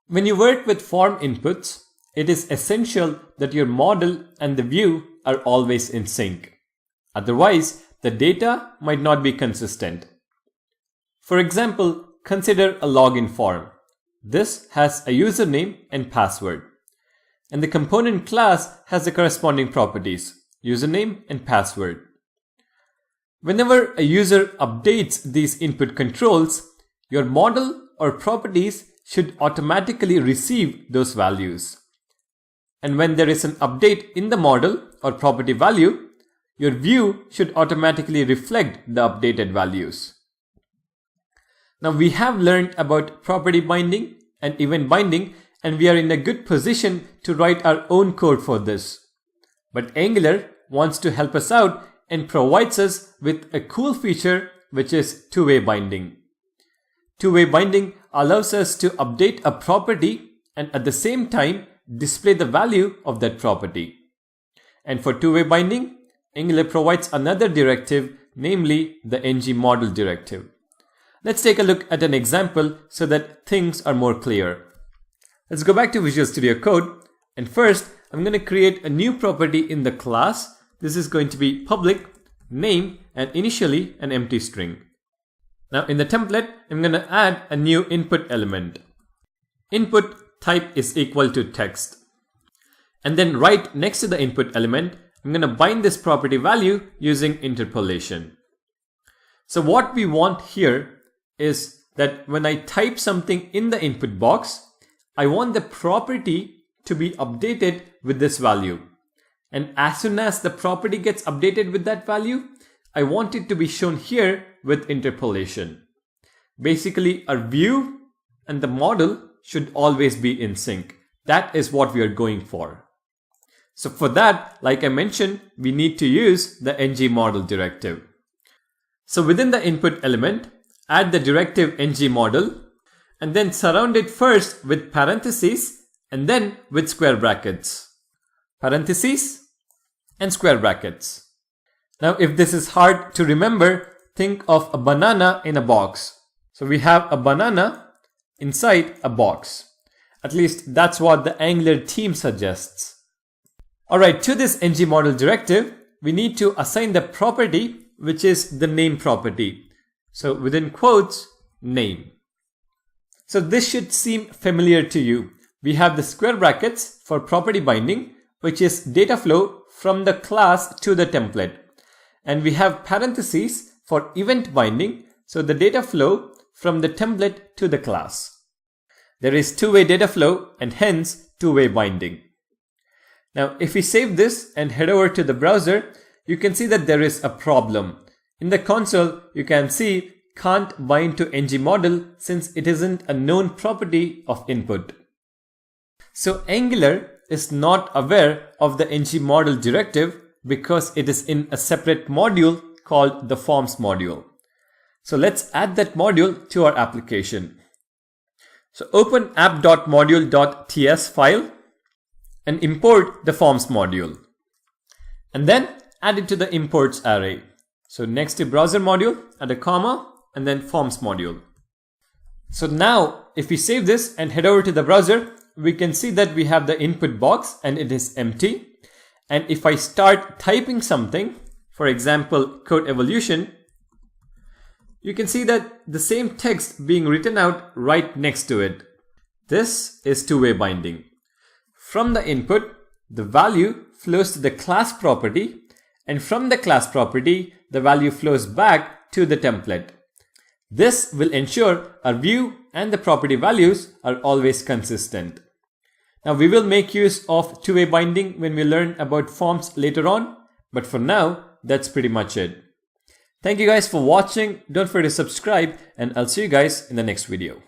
When you work with form inputs, it is essential that your model and the view are always in sync. Otherwise, the data might not be consistent. For example, consider a login form. This has a username and password. And the component class has the corresponding properties, username and password. Whenever a user updates these input controls, your model or properties should automatically receive those values. And when there is an update in the model or property value, your view should automatically reflect the updated values. Now we have learned about property binding and event binding, and we are in a good position to write our own code for this. But Angular wants to help us out and provides us with a cool feature, which is two-way binding. Two-way binding allows us to update a property and at the same time display the value of that property. And for two-way binding, Angular provides another directive, namely the ngModel directive. Let's take a look at an example so that things are more clear. Let's go back to Visual Studio Code, and first I'm going to create a new property in the class. This is going to be public, name, and initially an empty string. Now in the template, I'm going to add a new input element. Input type is equal to text. And then right next to the input element, I'm going to bind this property value using interpolation. So what we want here is that when I type something in the input box, I want the property to be updated with this value. And as soon as the property gets updated with that value, I want it to be shown here with interpolation. Basically, our view and the model should always be in sync. That is what we are going for. So for that, like I mentioned, we need to use the ngModel directive. So within the input element, add the directive ngModel and then surround it first with parentheses and then with square brackets. Parentheses and square brackets. Now if this is hard to remember, think of a banana in a box. So we have a banana inside a box. At least that's what the Angular team suggests. Alright, to this ngModel directive, we need to assign the property, which is the name property. So within quotes, name. So this should seem familiar to you. We have the square brackets for property binding, which is data flow from the class to the template. And we have parentheses for event binding, so the data flow from the template to the class. There is two-way data flow and hence two-way binding. Now if we save this and head over to the browser, you can see that there is a problem. In the console, you can see can't bind to ngModel since it isn't a known property of input. So Angular is not aware of the ngModel directive because it is in a separate module called the forms module. So let's add that module to our application. So open app.module.ts file and import the forms module. And then add it to the imports array. So next to browser module, add a comma and then forms module. So now if we save this and head over to the browser, we can see that we have the input box and it is empty. And if I start typing something, for example, code evolution, you can see that the same text being written out right next to it. This is two-way binding. From the input, the value flows to the class property, and from the class property, the value flows back to the template. This will ensure our view and the property values are always consistent. Now we will make use of two-way binding when we learn about forms later on, but for now, that's pretty much it. Thank you guys for watching. Don't forget to subscribe, and I'll see you guys in the next video.